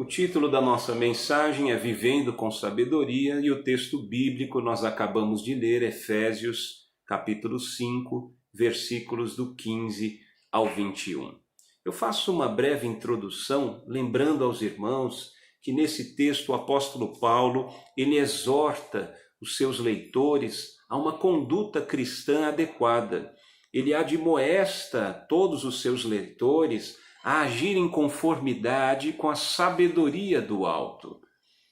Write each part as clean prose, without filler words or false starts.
O título da nossa mensagem é Vivendo com Sabedoria e o texto bíblico nós acabamos de ler, Efésios, capítulo 5, versículos do 15 ao 21. Eu faço uma breve introdução, lembrando aos irmãos que nesse texto o apóstolo Paulo, ele exorta os seus leitores a uma conduta cristã adequada. Ele admoesta todos os seus leitores a agir em conformidade com a sabedoria do alto.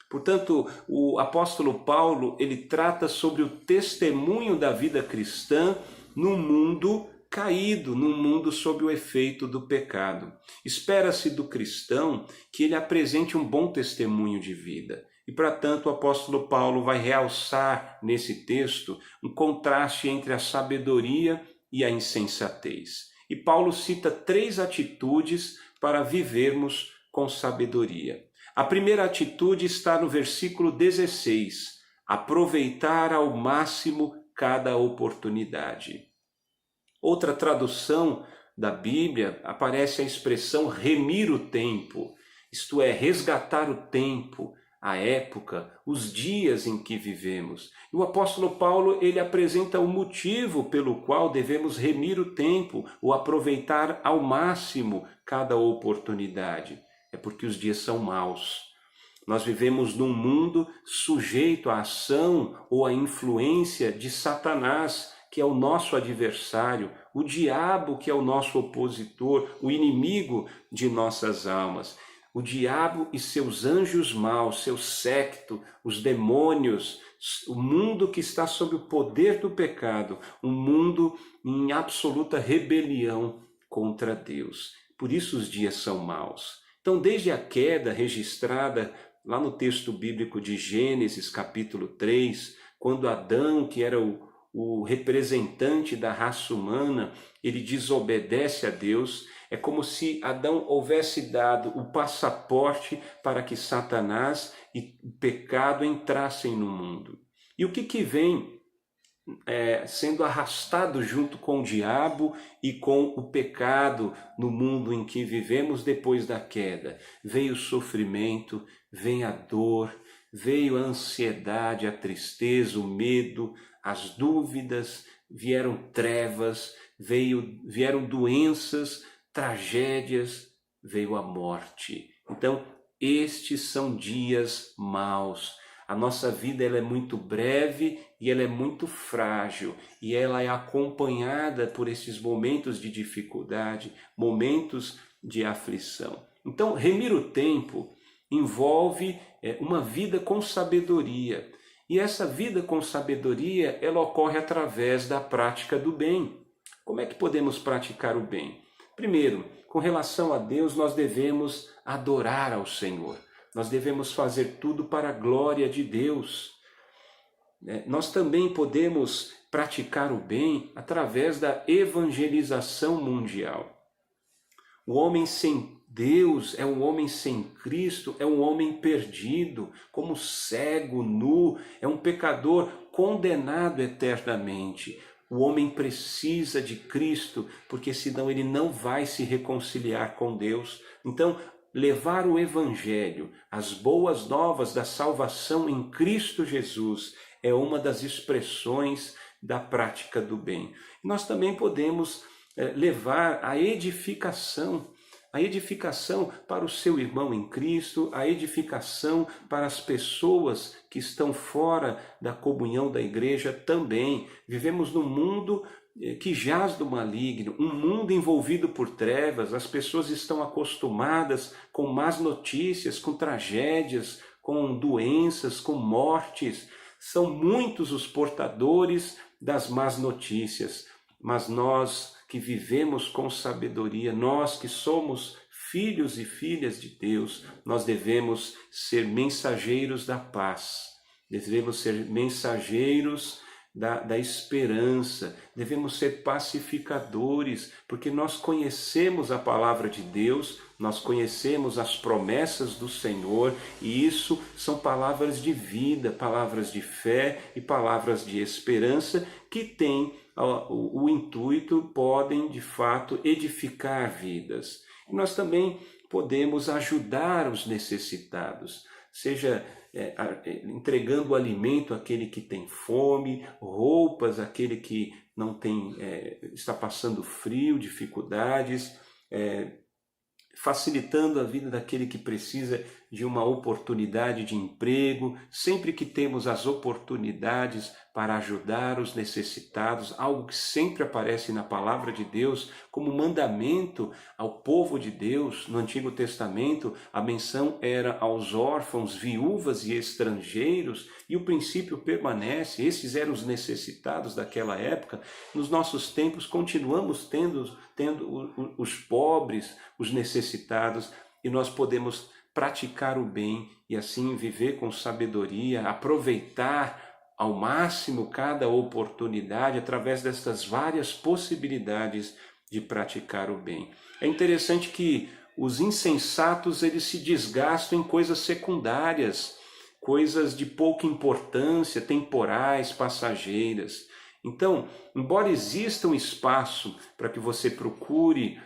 Portanto, o apóstolo Paulo, ele trata sobre o testemunho da vida cristã num mundo caído, num mundo sob o efeito do pecado. Espera-se do cristão que ele apresente um bom testemunho de vida. E, para tanto, o apóstolo Paulo vai realçar nesse texto um contraste entre a sabedoria e a insensatez. E Paulo cita 3 atitudes para vivermos com sabedoria. A primeira atitude está no versículo 16, aproveitar ao máximo cada oportunidade. Outra tradução da Bíblia aparece a expressão remir o tempo, isto é, resgatar o tempo, a época, os dias em que vivemos. E o apóstolo Paulo, ele apresenta o motivo pelo qual devemos remir o tempo, ou aproveitar ao máximo cada oportunidade. É porque os dias são maus. Nós vivemos num mundo sujeito à ação ou à influência de Satanás, que é o nosso adversário, o diabo, que é o nosso opositor, o inimigo de nossas almas. O diabo e seus anjos maus, seu séquito, os demônios, o mundo que está sob o poder do pecado, um mundo em absoluta rebelião contra Deus. Por isso os dias são maus. Então, desde a queda registrada lá no texto bíblico de Gênesis, capítulo 3, quando Adão, que era o representante da raça humana, ele desobedece a Deus. É como se Adão houvesse dado o passaporte para que Satanás e o pecado entrassem no mundo. E o que vem sendo arrastado junto com o diabo e com o pecado no mundo em que vivemos depois da queda? Veio o sofrimento, vem a dor, veio a ansiedade, a tristeza, o medo, as dúvidas, vieram trevas, vieram doenças, tragédias, veio a morte. Então, estes são dias maus. A nossa vida ela é muito breve e ela é muito frágil. E ela é acompanhada por esses momentos de dificuldade, momentos de aflição. Então, remir o tempo envolve uma vida com sabedoria. E essa vida com sabedoria, ela ocorre através da prática do bem. Como é que podemos praticar o bem? Primeiro, com relação a Deus, nós devemos adorar ao Senhor. Nós devemos fazer tudo para a glória de Deus. Nós também podemos praticar o bem através da evangelização mundial. O homem sem Deus é um homem sem Cristo, é um homem perdido, como cego, nu, é um pecador condenado eternamente. O homem precisa de Cristo, porque senão ele não vai se reconciliar com Deus. Então, levar o Evangelho, as boas novas da salvação em Cristo Jesus, é uma das expressões da prática do bem. Nós também podemos levar a edificação para o seu irmão em Cristo, a edificação para as pessoas que estão fora da comunhão da igreja também. Vivemos num mundo que jaz do maligno, um mundo envolvido por trevas. As pessoas estão acostumadas com más notícias, com tragédias, com doenças, com mortes. São muitos os portadores das más notícias, mas nós que vivemos com sabedoria, nós que somos filhos e filhas de Deus, nós devemos ser mensageiros da paz, devemos ser mensageiros da esperança, devemos ser pacificadores, porque nós conhecemos a palavra de Deus, nós conhecemos as promessas do Senhor, e isso são palavras de vida, palavras de fé e palavras de esperança que têm o intuito, podem de fato edificar vidas. E nós também podemos ajudar os necessitados, seja entregando alimento àquele que tem fome, roupas àquele que não tem, está passando frio, dificuldades, facilitando a vida daquele que precisa de uma oportunidade de emprego. Sempre que temos as oportunidades para ajudar os necessitados, algo que sempre aparece na palavra de Deus como mandamento ao povo de Deus. No Antigo Testamento, a menção era aos órfãos, viúvas e estrangeiros, e o princípio permanece. Esses eram os necessitados daquela época. Nos nossos tempos continuamos tendo os pobres, os necessitados, e nós podemos praticar o bem e assim viver com sabedoria, aproveitar ao máximo cada oportunidade através destas várias possibilidades de praticar o bem. É interessante que os insensatos, eles se desgastam em coisas secundárias, coisas de pouca importância, temporais, passageiras. Então, embora exista um espaço para que você procure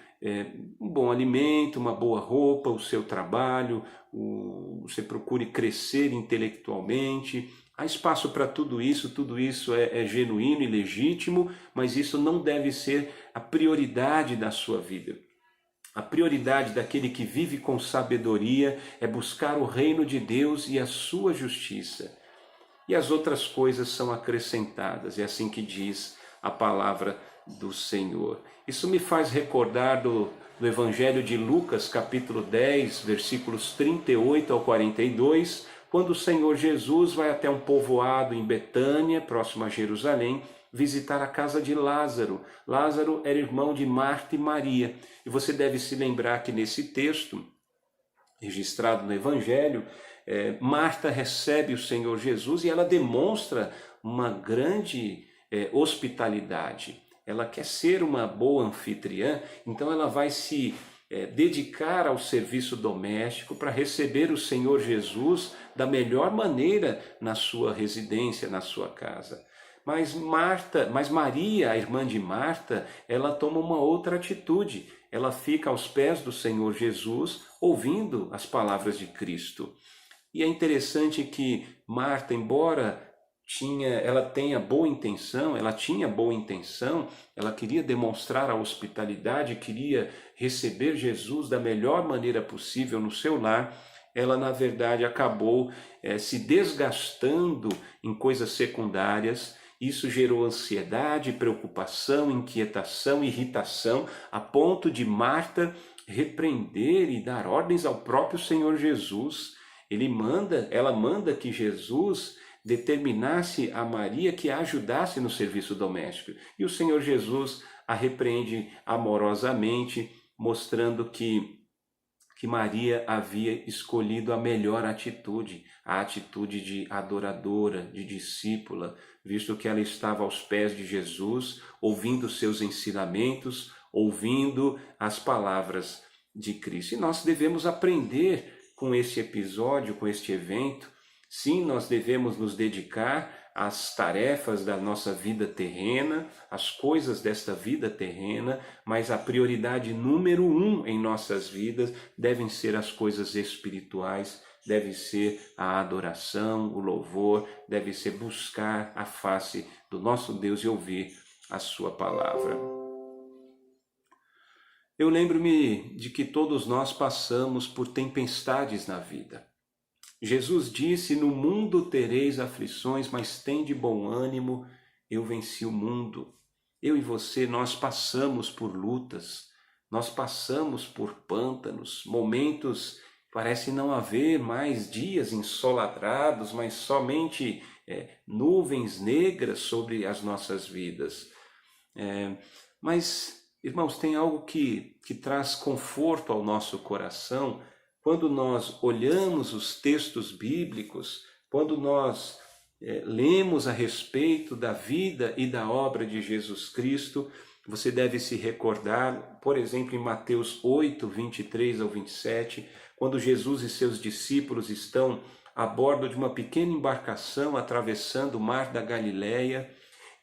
um bom alimento, uma boa roupa, o seu trabalho, você procure crescer intelectualmente, há espaço para tudo isso é genuíno e legítimo, mas isso não deve ser a prioridade da sua vida. A prioridade daquele que vive com sabedoria é buscar o reino de Deus e a sua justiça. E as outras coisas são acrescentadas, é assim que diz a palavra do Senhor. Isso me faz recordar do Evangelho de Lucas, capítulo 10, versículos 38 ao 42, quando o Senhor Jesus vai até um povoado em Betânia, próximo a Jerusalém, visitar a casa de Lázaro. Lázaro era irmão de Marta e Maria. E você deve se lembrar que nesse texto, registrado no Evangelho, Marta recebe o Senhor Jesus e ela demonstra uma grande hospitalidade. Ela quer ser uma boa anfitriã, então ela vai se dedicar ao serviço doméstico para receber o Senhor Jesus da melhor maneira na sua residência, na sua casa. Mas Maria, a irmã de Marta, ela toma uma outra atitude. Ela fica aos pés do Senhor Jesus, ouvindo as palavras de Cristo. E é interessante que Marta, embora ela tinha boa intenção, ela queria demonstrar a hospitalidade, queria receber Jesus da melhor maneira possível no seu lar, ela na verdade acabou se desgastando em coisas secundárias. Isso gerou ansiedade, preocupação, inquietação, irritação, a ponto de Marta repreender e dar ordens ao próprio Senhor Jesus. Ela manda que Jesus determinasse a Maria que a ajudasse no serviço doméstico. E o Senhor Jesus a repreende amorosamente, mostrando que Maria havia escolhido a melhor atitude, a atitude de adoradora, de discípula, visto que ela estava aos pés de Jesus, ouvindo seus ensinamentos, ouvindo as palavras de Cristo. E nós devemos aprender com esse episódio, com este evento. Sim, nós devemos nos dedicar às tarefas da nossa vida terrena, às coisas desta vida terrena, mas a prioridade número 1 em nossas vidas devem ser as coisas espirituais, deve ser a adoração, o louvor, deve ser buscar a face do nosso Deus e ouvir a sua palavra. Eu lembro-me de que todos nós passamos por tempestades na vida. Jesus disse: no mundo tereis aflições, mas tende bom ânimo, eu venci o mundo. Eu e você, nós passamos por lutas, nós passamos por pântanos, momentos, parece não haver mais dias ensolarados, mas somente nuvens negras sobre as nossas vidas. Mas, irmãos, tem algo que traz conforto ao nosso coração. Quando nós olhamos os textos bíblicos, quando nós lemos a respeito da vida e da obra de Jesus Cristo, você deve se recordar, por exemplo, em Mateus 8, 23 ao 27, quando Jesus e seus discípulos estão a bordo de uma pequena embarcação atravessando o mar da Galileia,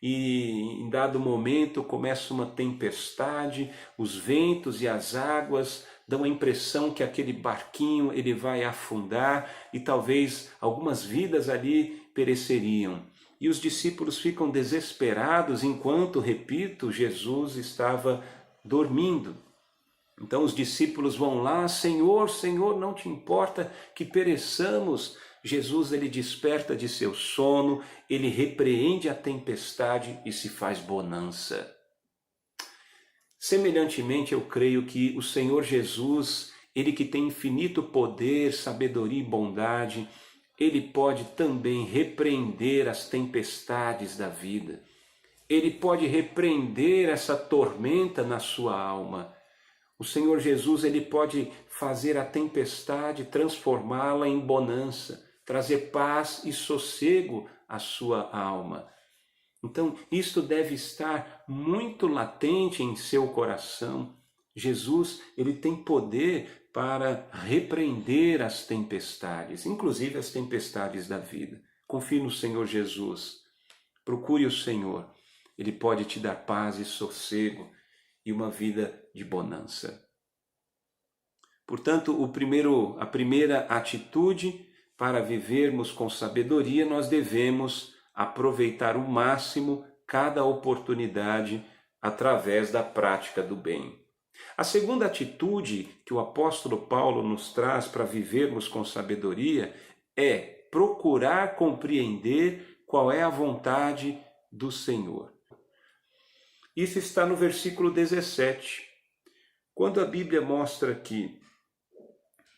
e em dado momento começa uma tempestade, os ventos e as águas dão a impressão que aquele barquinho ele vai afundar e talvez algumas vidas ali pereceriam. E os discípulos ficam desesperados enquanto, repito, Jesus estava dormindo. Então os discípulos vão lá: Senhor, Senhor, não te importa que pereçamos? Jesus ele desperta de seu sono, ele repreende a tempestade e se faz bonança. Semelhantemente, eu creio que o Senhor Jesus, ele que tem infinito poder, sabedoria e bondade, ele pode também repreender as tempestades da vida. Ele pode repreender essa tormenta na sua alma. O Senhor Jesus, ele pode fazer a tempestade, transformá-la em bonança, trazer paz e sossego à sua alma. Então, isto deve estar muito latente em seu coração. Jesus, ele tem poder para repreender as tempestades, inclusive as tempestades da vida. Confie no Senhor Jesus. Procure o Senhor. Ele pode te dar paz e sossego e uma vida de bonança. Portanto, a primeira atitude para vivermos com sabedoria, nós devemos aproveitar o máximo cada oportunidade através da prática do bem. A segunda atitude que o apóstolo Paulo nos traz para vivermos com sabedoria é procurar compreender qual é a vontade do Senhor. Isso está no versículo 17. Quando a Bíblia mostra que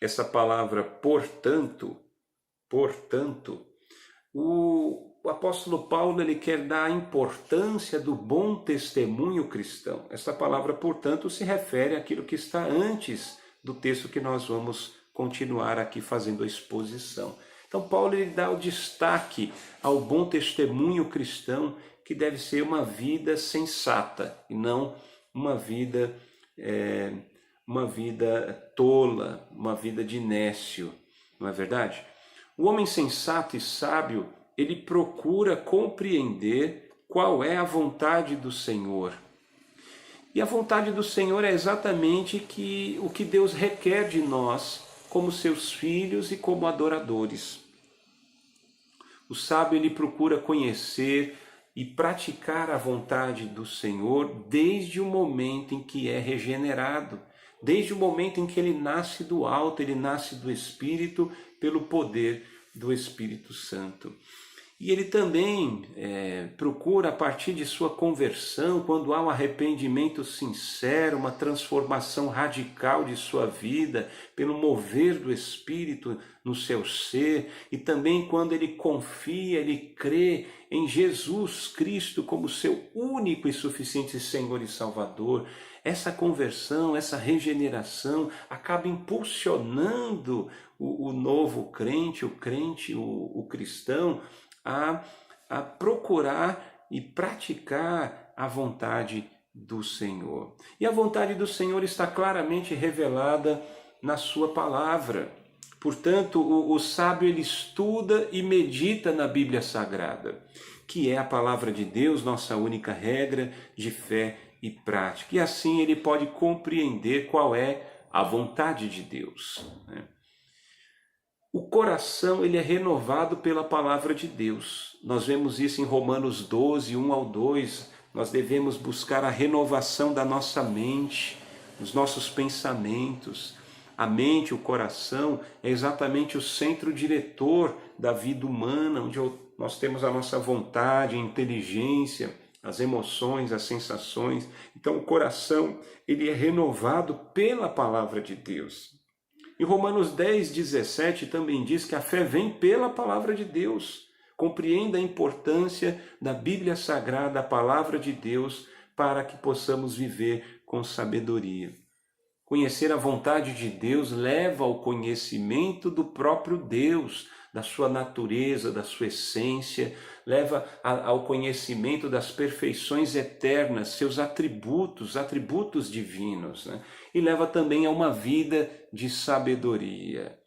essa palavra portanto, o apóstolo Paulo ele quer dar a importância do bom testemunho cristão. Essa palavra, portanto, se refere àquilo que está antes do texto que nós vamos continuar aqui fazendo a exposição. Então, Paulo ele dá o destaque ao bom testemunho cristão, que deve ser uma vida sensata e não uma vida tola, uma vida de nécio, não é verdade? O homem sensato e sábio, ele procura compreender qual é a vontade do Senhor. E a vontade do Senhor é exatamente o que Deus requer de nós, como seus filhos e como adoradores. O sábio, ele procura conhecer e praticar a vontade do Senhor desde o momento em que é regenerado, desde o momento em que ele nasce do alto, ele nasce do Espírito, pelo poder do Espírito Santo. E ele também procura, a partir de sua conversão, quando há um arrependimento sincero, uma transformação radical de sua vida, pelo mover do Espírito no seu ser, e também quando ele confia, ele crê em Jesus Cristo como seu único e suficiente Senhor e Salvador. Essa conversão, essa regeneração acaba impulsionando o novo crente, o cristão, a procurar e praticar a vontade do Senhor. E a vontade do Senhor está claramente revelada na sua palavra. Portanto, o sábio ele estuda e medita na Bíblia Sagrada, que é a palavra de Deus, nossa única regra de fé e prática. E assim ele pode compreender qual é a vontade de Deus, né? O coração ele é renovado pela palavra de Deus. Nós vemos isso em Romanos 12, 1 ao 2. Nós devemos buscar a renovação da nossa mente, dos nossos pensamentos. A mente, o coração, é exatamente o centro diretor da vida humana, onde nós temos a nossa vontade, a inteligência, as emoções, as sensações. Então o coração ele é renovado pela palavra de Deus. Em Romanos 10, 17 também diz que a fé vem pela palavra de Deus. Compreenda a importância da Bíblia Sagrada, a palavra de Deus, para que possamos viver com sabedoria. Conhecer a vontade de Deus leva ao conhecimento do próprio Deus, da sua natureza, da sua essência, leva ao conhecimento das perfeições eternas, seus atributos divinos, né? E leva também a uma vida de sabedoria.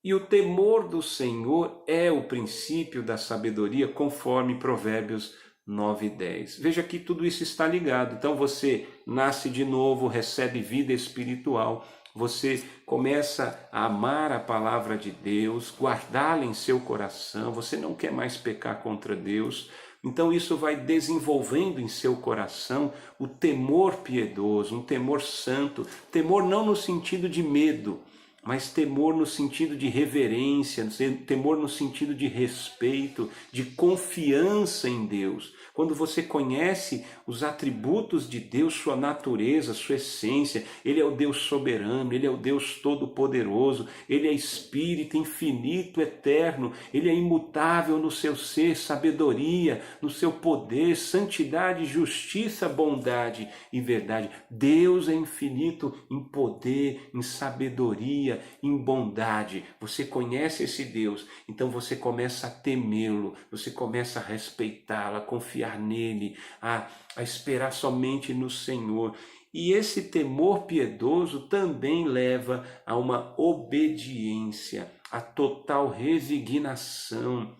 E o temor do Senhor é o princípio da sabedoria, conforme Provérbios 9:10. Veja que tudo isso está ligado. Então você nasce de novo, recebe vida espiritual, você começa a amar a palavra de Deus, guardá-la em seu coração, você não quer mais pecar contra Deus. Então isso vai desenvolvendo em seu coração o temor piedoso, um temor santo, temor não no sentido de medo, mas temor no sentido de reverência, temor no sentido de respeito, de confiança em Deus. Quando você conhece os atributos de Deus, sua natureza, sua essência, Ele é o Deus soberano, Ele é o Deus todo-poderoso, Ele é Espírito infinito, eterno, Ele é imutável no seu ser, sabedoria, no seu poder, santidade, justiça, bondade e verdade. Deus é infinito em poder, em sabedoria, em bondade. Você conhece esse Deus, então você começa a temê-lo, você começa a respeitá-lo, a confiar nele, a esperar somente no Senhor. E esse temor piedoso também leva a uma obediência, a total resignação,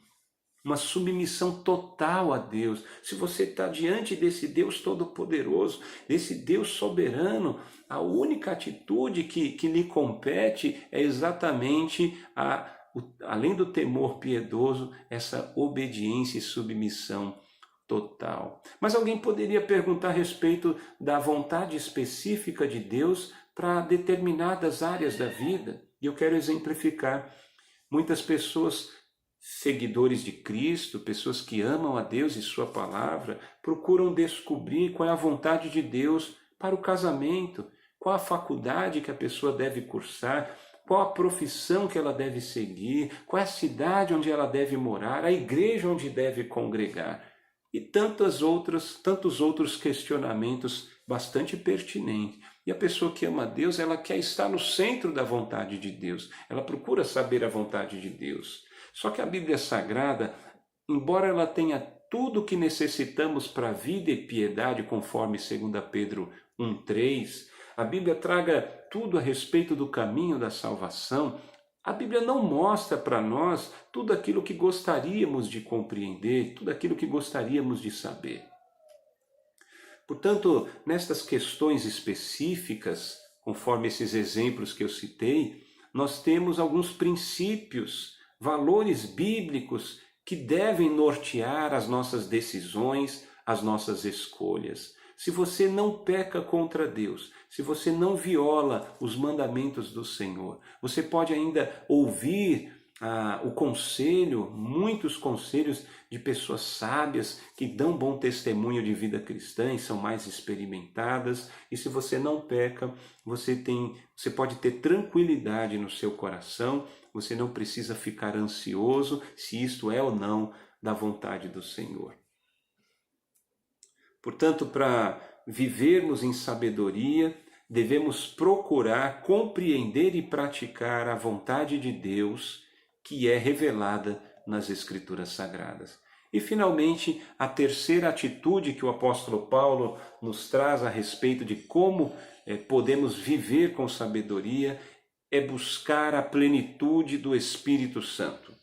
uma submissão total a Deus. Se você está diante desse Deus todo-poderoso, desse Deus soberano, a única atitude que lhe compete é exatamente além do temor piedoso, essa obediência e submissão total. Mas alguém poderia perguntar a respeito da vontade específica de Deus para determinadas áreas da vida. E eu quero exemplificar. Muitas pessoas, seguidores de Cristo, pessoas que amam a Deus e sua palavra, procuram descobrir qual é a vontade de Deus para o casamento, qual a faculdade que a pessoa deve cursar, qual a profissão que ela deve seguir, qual é a cidade onde ela deve morar, a igreja onde deve congregar. E tantos outros questionamentos bastante pertinentes. E a pessoa que ama a Deus, ela quer estar no centro da vontade de Deus. Ela procura saber a vontade de Deus. Só que a Bíblia Sagrada, embora ela tenha tudo o que necessitamos para a vida e piedade, conforme 2 Pedro 1,3, a Bíblia traga tudo a respeito do caminho da salvação, a Bíblia não mostra para nós tudo aquilo que gostaríamos de compreender, tudo aquilo que gostaríamos de saber. Portanto, nestas questões específicas, conforme esses exemplos que eu citei, nós temos alguns princípios, valores bíblicos que devem nortear as nossas decisões, as nossas escolhas. Se você não peca contra Deus, se você não viola os mandamentos do Senhor, você pode ainda ouvir o conselho, muitos conselhos de pessoas sábias que dão bom testemunho de vida cristã e são mais experimentadas. E se você não peca, você pode ter tranquilidade no seu coração, você não precisa ficar ansioso se isto é ou não da vontade do Senhor. Portanto, para vivermos em sabedoria, devemos procurar compreender e praticar a vontade de Deus que é revelada nas Escrituras Sagradas. E, finalmente, a terceira atitude que o apóstolo Paulo nos traz a respeito de como podemos viver com sabedoria é buscar a plenitude do Espírito Santo.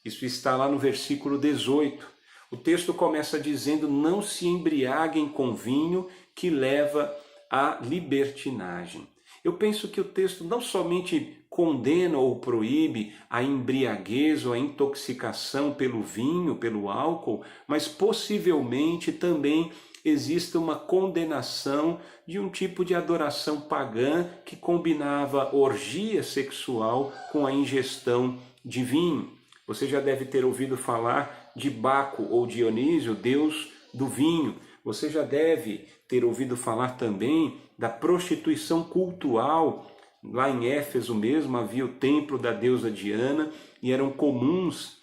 Isso está lá no versículo 18. O texto começa dizendo: não se embriaguem com vinho que leva à libertinagem. Eu penso que o texto não somente condena ou proíbe a embriaguez ou a intoxicação pelo vinho, pelo álcool, mas possivelmente também existe uma condenação de um tipo de adoração pagã que combinava orgia sexual com a ingestão de vinho. Você já deve ter ouvido falar de Baco ou Dionísio, deus do vinho. Você já deve ter ouvido falar também da prostituição cultual. Lá em Éfeso mesmo havia o templo da deusa Diana e eram comuns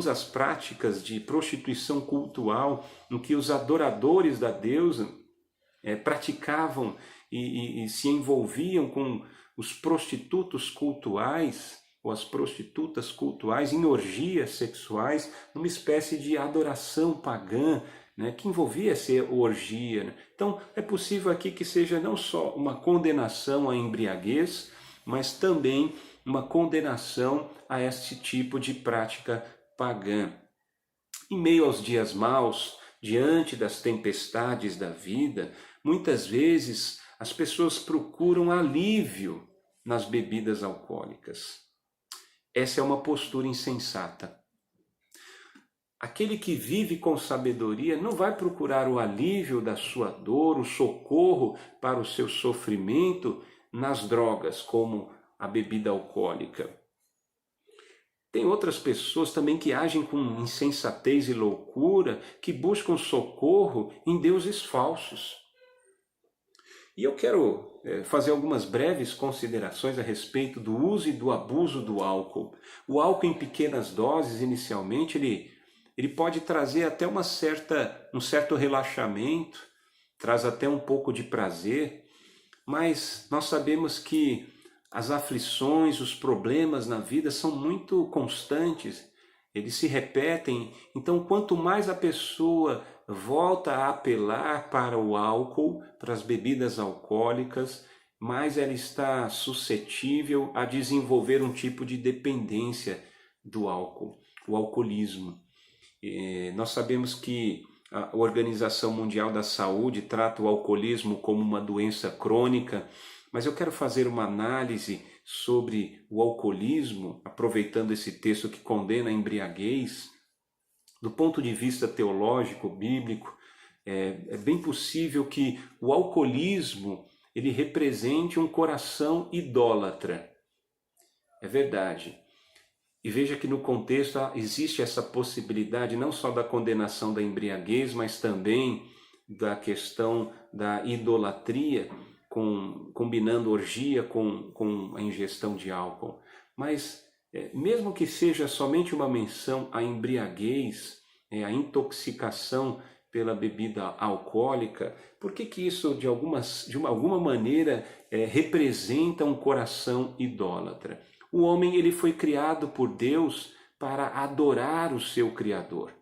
as práticas de prostituição cultural em que os adoradores da deusa praticavam e se envolviam com os prostitutos cultuais ou as prostitutas cultuais em orgias sexuais, numa espécie de adoração pagã, que envolvia essa orgia. Então, é possível aqui que seja não só uma condenação à embriaguez, mas também uma condenação a este tipo de prática pagã. Em meio aos dias maus, diante das tempestades da vida, muitas vezes As pessoas procuram alívio nas bebidas alcoólicas. Essa é uma postura insensata. Aquele que vive com sabedoria não vai procurar o alívio da sua dor, o socorro para o seu sofrimento nas drogas, como a bebida alcoólica. Tem outras pessoas também que agem com insensatez e loucura, que buscam socorro em deuses falsos. E eu quero fazer algumas breves considerações a respeito do uso e do abuso do álcool. O álcool em pequenas doses, inicialmente, ele pode trazer até um certo relaxamento, traz até um pouco de prazer, mas nós sabemos que as aflições, os problemas na vida são muito constantes, eles se repetem. Então, quanto mais a pessoa volta a apelar para o álcool, para as bebidas alcoólicas, mais ela está suscetível a desenvolver um tipo de dependência do álcool, o alcoolismo. Nós sabemos que a Organização Mundial da Saúde trata o alcoolismo como uma doença crônica, mas eu quero fazer uma análise sobre o alcoolismo, aproveitando esse texto que condena a embriaguez. Do ponto de vista teológico, bíblico, é bem possível que o alcoolismo ele represente um coração idólatra. É verdade. E veja que no contexto existe essa possibilidade não só da condenação da embriaguez, mas também da questão da idolatria, combinando orgia com a ingestão de álcool. Mas mesmo que seja somente uma menção à embriaguez, à intoxicação pela bebida alcoólica, por que isso de alguma maneira representa um coração idólatra? O homem ele foi criado por Deus para adorar o seu Criador.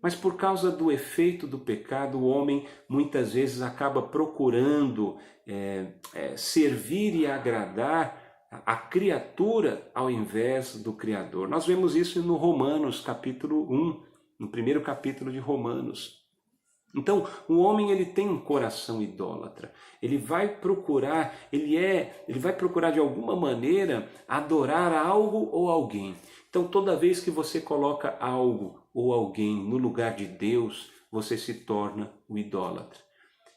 Mas por causa do efeito do pecado, o homem muitas vezes acaba procurando servir e agradar a criatura ao invés do Criador. Nós vemos isso no Romanos capítulo 1, no primeiro capítulo de Romanos. Então, o homem ele tem um coração idólatra. Ele vai procurar de alguma maneira adorar algo ou alguém. Então, toda vez que você coloca algo ou alguém no lugar de Deus, você se torna o idólatra.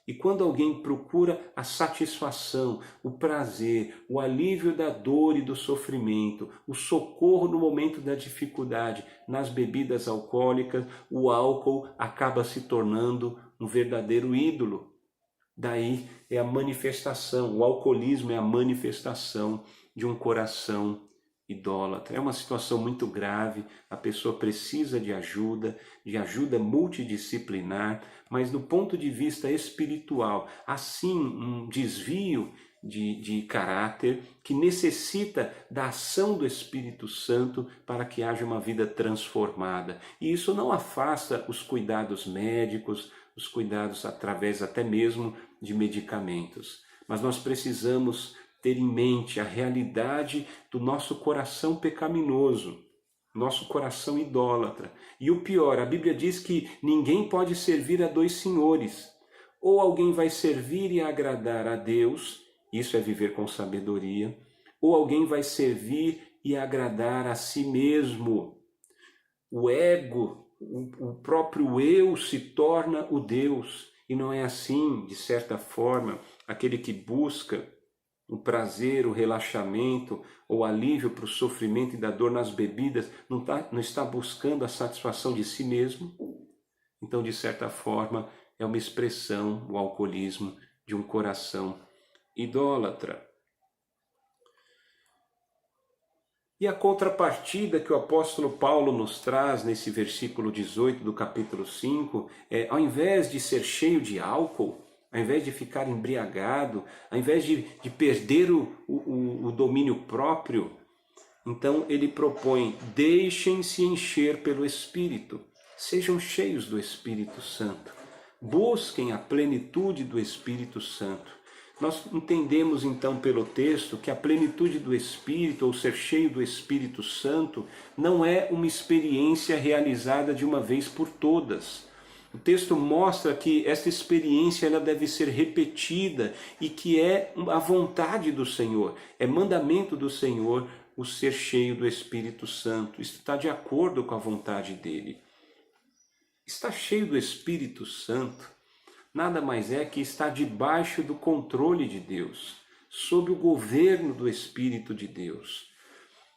E quando alguém procura a satisfação, o prazer, o alívio da dor e do sofrimento, o socorro no momento da dificuldade nas bebidas alcoólicas, o álcool acaba se tornando um verdadeiro ídolo. Daí é a manifestação, o alcoolismo é a manifestação de um coração idólatra. É uma situação muito grave, a pessoa precisa de ajuda multidisciplinar, mas do ponto de vista espiritual, assim um desvio de caráter que necessita da ação do Espírito Santo para que haja uma vida transformada. E isso não afasta os cuidados médicos, os cuidados através até mesmo de medicamentos. Mas nós precisamos ter em mente a realidade do nosso coração pecaminoso, nosso coração idólatra. E o pior, a Bíblia diz que ninguém pode servir a dois senhores. Ou alguém vai servir e agradar a Deus, isso é viver com sabedoria, ou alguém vai servir e agradar a si mesmo. O ego, o próprio eu se torna o Deus. E não é assim, de certa forma, aquele que busca o prazer, o relaxamento, o alívio para o sofrimento e da dor nas bebidas, não está buscando a satisfação de si mesmo. Então, de certa forma, é uma expressão, o alcoolismo, de um coração idólatra. E a contrapartida que o apóstolo Paulo nos traz nesse versículo 18 do capítulo 5, ao invés de ser cheio de álcool, ao invés de ficar embriagado, ao invés de perder o domínio próprio, então ele propõe: deixem-se encher pelo Espírito, sejam cheios do Espírito Santo, busquem a plenitude do Espírito Santo. Nós entendemos então pelo texto que a plenitude do Espírito, ou ser cheio do Espírito Santo, não é uma experiência realizada de uma vez por todas. O texto mostra que esta experiência ela deve ser repetida e que é a vontade do Senhor, é mandamento do Senhor o ser cheio do Espírito Santo. Isso está de acordo com a vontade dele. Estar cheio do Espírito Santo nada mais é que estar debaixo do controle de Deus, sob o governo do Espírito de Deus.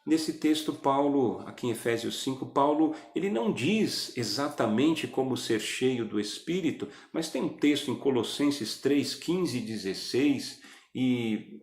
Nesse texto, Paulo, aqui em Efésios 5, Paulo, ele não diz exatamente como ser cheio do Espírito, mas tem um texto em Colossenses 3, 15 e 16, e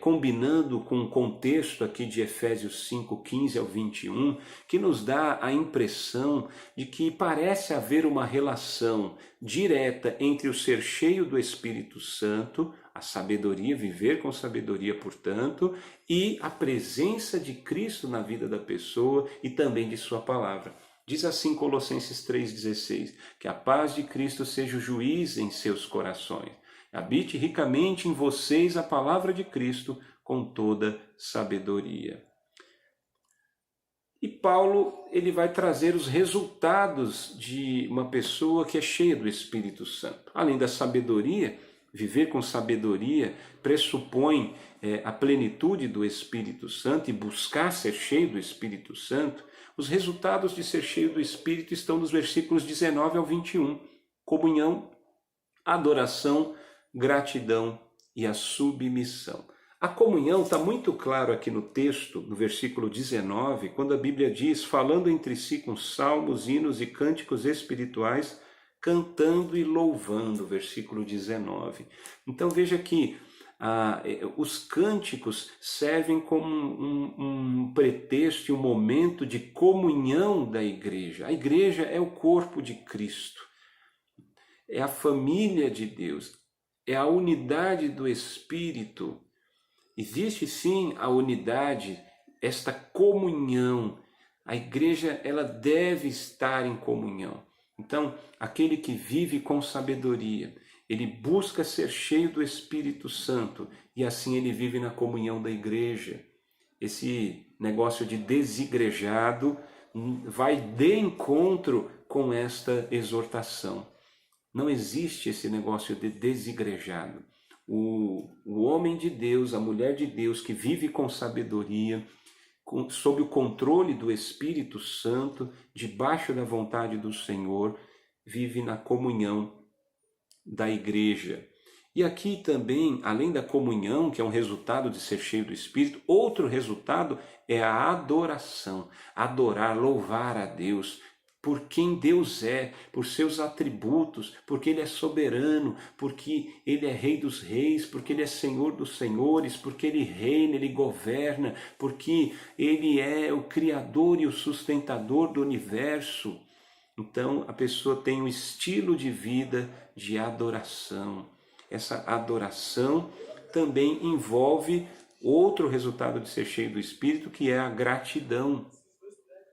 combinando com o contexto aqui de Efésios 5, 15 ao 21, que nos dá a impressão de que parece haver uma relação direta entre o ser cheio do Espírito Santo, a sabedoria, viver com sabedoria, portanto, e a presença de Cristo na vida da pessoa e também de sua palavra. Diz assim Colossenses 3,16, que a paz de Cristo seja o juiz em seus corações. Habite ricamente em vocês a palavra de Cristo com toda sabedoria. E Paulo, ele vai trazer os resultados de uma pessoa que é cheia do Espírito Santo. Além da sabedoria, viver com sabedoria pressupõe a plenitude do Espírito Santo e buscar ser cheio do Espírito Santo. Os resultados de ser cheio do Espírito estão nos versículos 19 ao 21. Comunhão, adoração, gratidão e a submissão. A comunhão está muito claro aqui no texto, no versículo 19, quando a Bíblia diz, falando entre si com salmos, hinos e cânticos espirituais, cantando e louvando, versículo 19. Então veja que os cânticos servem como um pretexto e um momento de comunhão da igreja. A igreja é o corpo de Cristo, é a família de Deus, é a unidade do Espírito. Existe sim a unidade, esta comunhão. A igreja ela deve estar em comunhão. Então, aquele que vive com sabedoria, ele busca ser cheio do Espírito Santo e assim ele vive na comunhão da igreja. Esse negócio de desigrejado vai de encontro com esta exortação. Não existe esse negócio de desigrejado. O homem de Deus, a mulher de Deus que vive com sabedoria, sob o controle do Espírito Santo, debaixo da vontade do Senhor, vive na comunhão da igreja. E aqui também, além da comunhão, que é um resultado de ser cheio do Espírito, outro resultado é a adoração. Adorar, louvar a Deus por quem Deus é, por seus atributos, porque Ele é soberano, porque Ele é Rei dos reis, porque Ele é Senhor dos senhores, porque Ele reina, Ele governa, porque Ele é o Criador e o sustentador do universo. Então a pessoa tem um estilo de vida de adoração. Essa adoração também envolve outro resultado de ser cheio do Espírito, que é a gratidão.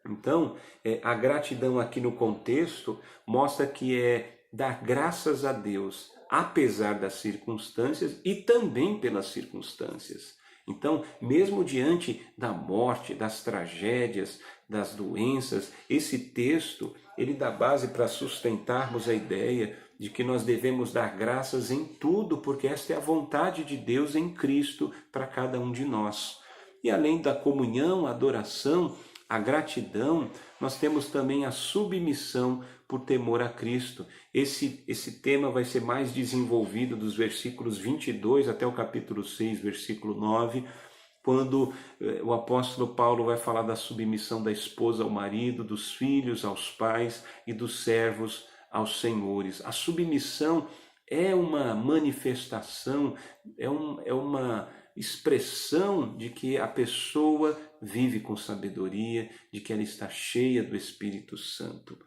Então, a gratidão aqui no contexto mostra que é dar graças a Deus, apesar das circunstâncias e também pelas circunstâncias. Então, mesmo diante da morte, das tragédias, das doenças, esse texto, ele dá base para sustentarmos a ideia de que nós devemos dar graças em tudo, porque esta é a vontade de Deus em Cristo para cada um de nós. E além da comunhão, a adoração, a gratidão, nós temos também a submissão por temor a Cristo. Esse tema vai ser mais desenvolvido dos versículos 22 até o capítulo 6, versículo 9, quando o apóstolo Paulo vai falar da submissão da esposa ao marido, dos filhos aos pais e dos servos aos senhores. A submissão é uma manifestação, é uma expressão de que a pessoa vive com sabedoria, de que ela está cheia do Espírito Santo.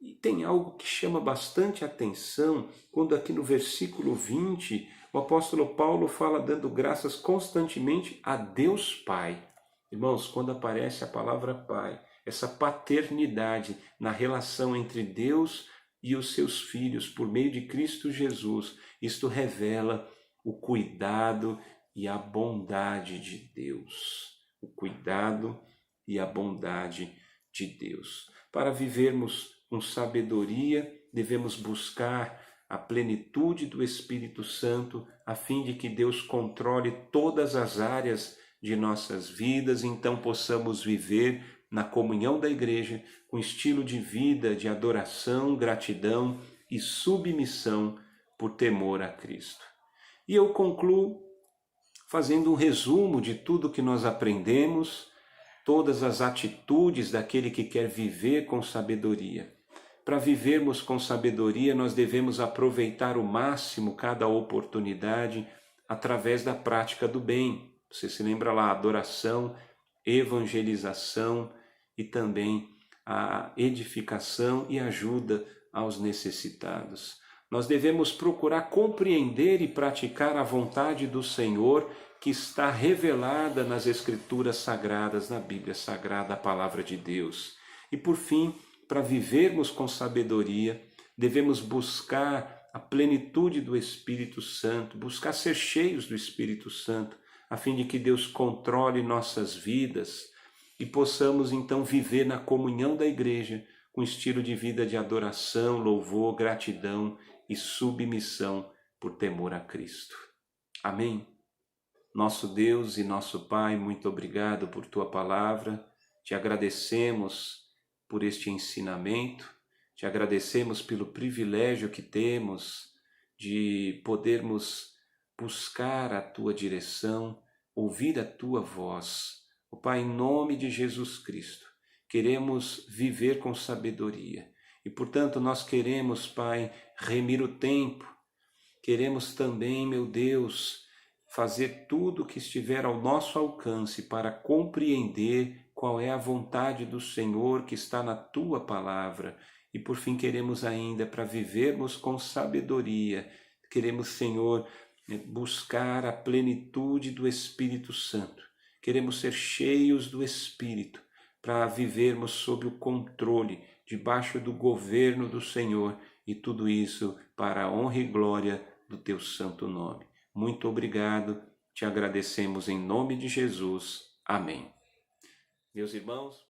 E tem algo que chama bastante atenção, quando aqui no versículo 20, o apóstolo Paulo fala dando graças constantemente a Deus Pai. Irmãos, quando aparece a palavra Pai, essa paternidade na relação entre Deus e os seus filhos por meio de Cristo Jesus, isto revela o cuidado e a bondade de Deus. O cuidado e a bondade de Deus. Para vivermos com sabedoria devemos buscar a plenitude do Espírito Santo, a fim de que Deus controle todas as áreas de nossas vidas, então possamos viver na comunhão da igreja, com estilo de vida de adoração, gratidão e submissão por temor a Cristo. E eu concluo fazendo um resumo de tudo que nós aprendemos, todas as atitudes daquele que quer viver com sabedoria. Para vivermos com sabedoria, nós devemos aproveitar o máximo cada oportunidade através da prática do bem. Você se lembra lá, adoração, evangelização e também a edificação e ajuda aos necessitados. Nós devemos procurar compreender e praticar a vontade do Senhor que está revelada nas Escrituras Sagradas, na Bíblia Sagrada, a Palavra de Deus. E por fim, para vivermos com sabedoria, devemos buscar a plenitude do Espírito Santo, buscar ser cheios do Espírito Santo, a fim de que Deus controle nossas vidas e possamos então viver na comunhão da igreja, com estilo de vida de adoração, louvor, gratidão e submissão por temor a Cristo. Amém? Nosso Deus e nosso Pai, muito obrigado por Tua palavra, te agradecemos por este ensinamento, te agradecemos pelo privilégio que temos de podermos buscar a Tua direção, ouvir a Tua voz. Ó Pai, em nome de Jesus Cristo, queremos viver com sabedoria e, portanto, nós queremos, Pai, remir o tempo, queremos também, meu Deus, fazer tudo o que estiver ao nosso alcance para compreender qual é a vontade do Senhor que está na Tua palavra. E por fim queremos ainda, para vivermos com sabedoria, queremos, Senhor, buscar a plenitude do Espírito Santo. Queremos ser cheios do Espírito para vivermos sob o controle, debaixo do governo do Senhor, e tudo isso para a honra e glória do Teu santo nome. Muito obrigado, te agradecemos em nome de Jesus. Amém. Meus irmãos,